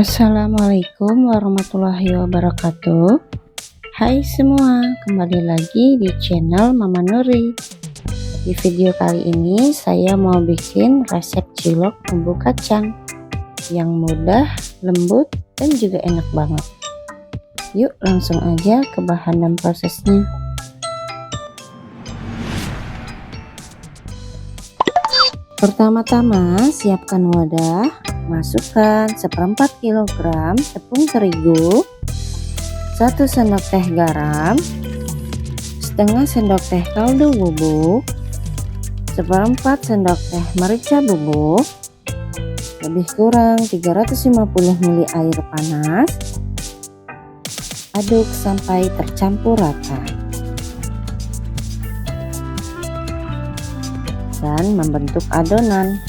Assalamualaikum warahmatullahi wabarakatuh. Hai semua, kembali lagi di channel Mama Nuri. Di video kali ini saya mau bikin resep cilok bumbu kacang yang mudah, lembut, dan juga enak banget. Yuk langsung aja ke bahan dan prosesnya. Pertama-tama siapkan wadah, masukkan 1/4 kg tepung terigu, 1 sendok teh garam, setengah sendok teh kaldu bubuk, 1/4 sendok teh merica bubuk, lebih kurang 350 ml air panas. Aduk sampai tercampur rata dan membentuk adonan.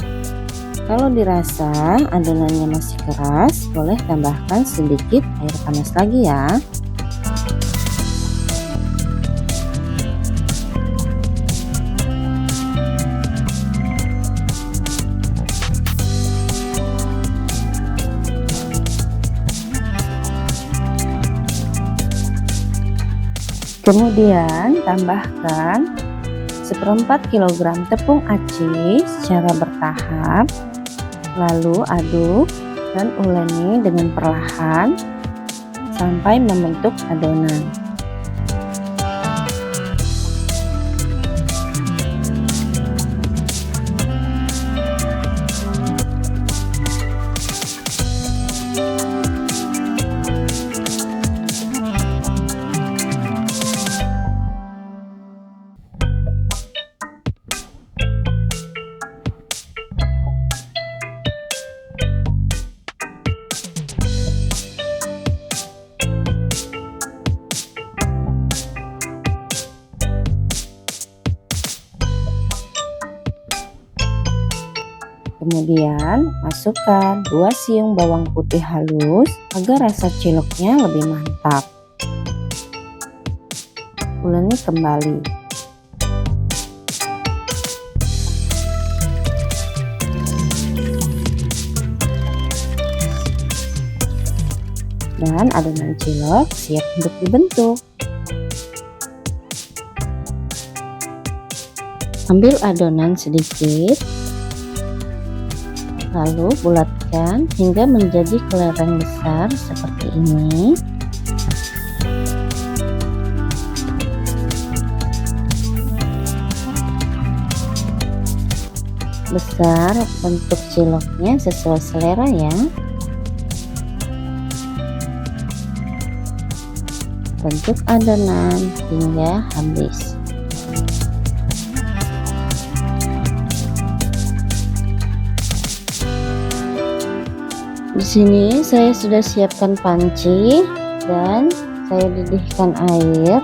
Kalau dirasa adonannya masih keras, boleh tambahkan sedikit air panas lagi ya. Kemudian tambahkan 1/4 kg tepung aci secara bertahap, lalu aduk dan uleni dengan perlahan sampai membentuk adonan. Kemudian masukkan 2 siung bawang putih halus agar rasa ciloknya lebih mantap. Uleni kembali. Dan adonan cilok siap untuk dibentuk. Ambil adonan sedikit, lalu bulatkan hingga menjadi kelereng besar seperti ini. Besar bentuk ciloknya sesuai selera ya. Bentuk adonan hingga habis. Di sini saya sudah siapkan panci dan saya didihkan air,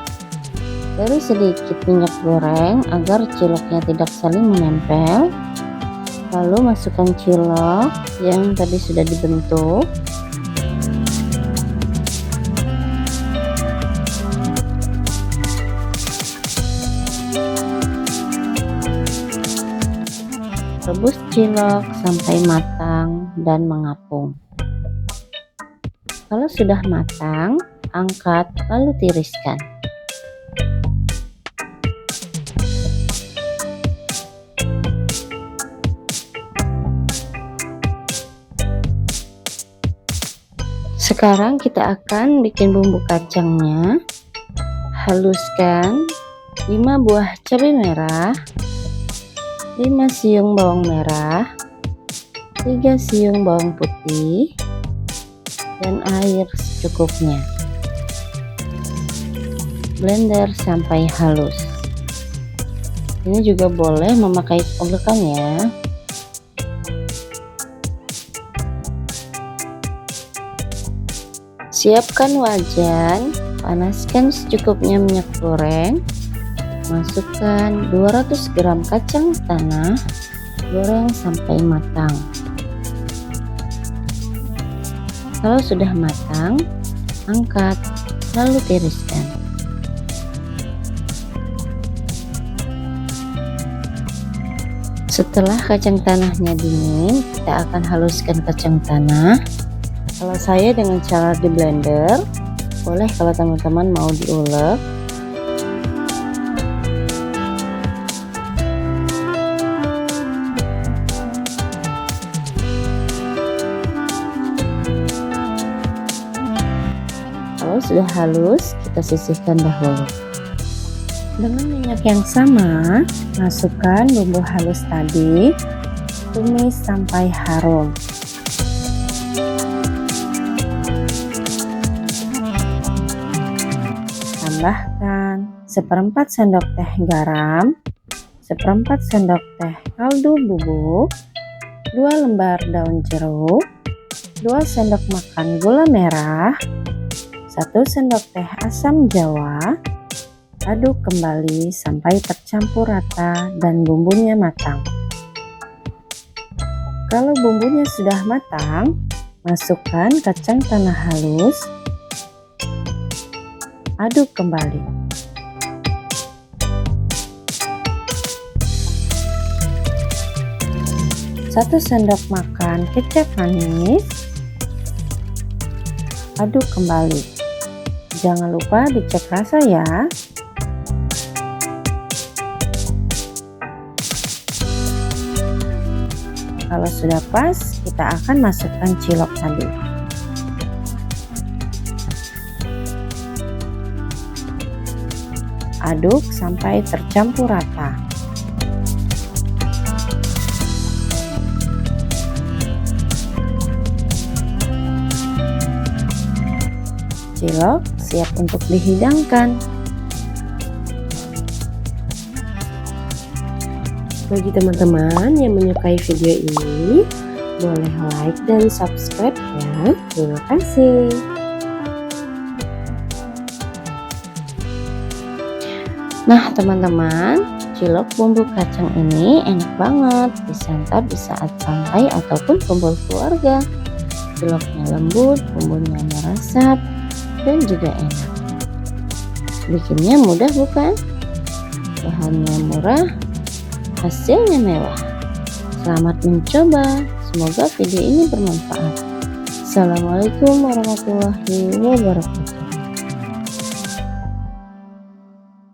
beri sedikit minyak goreng agar ciloknya tidak saling menempel. Lalu masukkan cilok yang tadi sudah dibentuk. Rebus cilok sampai matang dan mengapung. Kalau sudah matang, angkat lalu tiriskan. Sekarang kita akan bikin bumbu kacangnya. Haluskan 5 buah cabai merah, 5 siung bawang merah, 3 siung bawang putih, dan air secukupnya. Blender sampai halus. Ini juga boleh memakai olekan ya. Siapkan wajan, panaskan secukupnya minyak goreng. Masukkan 200 gram kacang tanah, goreng sampai matang. Kalau sudah matang, angkat lalu tiriskan. Setelah kacang tanahnya dingin, kita akan haluskan kacang tanah. Kalau saya dengan cara di blender, boleh kalau teman-teman mau diulek. Kalau sudah halus, kita sisihkan dahulu. Dengan minyak yang sama, masukkan bumbu halus tadi, tumis sampai harum. Tambahkan 1/4 sendok teh garam, 1/4 sendok teh kaldu bubuk, 2 lembar daun jeruk, 2 sendok makan gula merah, 1 sendok teh asam jawa. Aduk kembali sampai tercampur rata dan bumbunya matang. Kalau bumbunya sudah matang, masukkan kacang tanah halus. Aduk kembali. Satu sendok makan kecap manis. Aduk kembali. Jangan lupa dicek rasa ya. Kalau sudah pas, kita akan masukkan cilok tadi. Aduk sampai tercampur rata. Cilok siap untuk dihidangkan. Bagi teman-teman yang menyukai video ini, boleh like dan subscribe ya. Terima kasih. Nah teman-teman, cilok bumbu kacang ini enak banget disantap di saat santai ataupun kumpul keluarga. Ciloknya lembut, bumbunya meresap, dan juga enak. Bikinnya mudah bukan? Bahannya murah, hasilnya mewah. Selamat mencoba, semoga video ini bermanfaat. Assalamualaikum warahmatullahi wabarakatuh.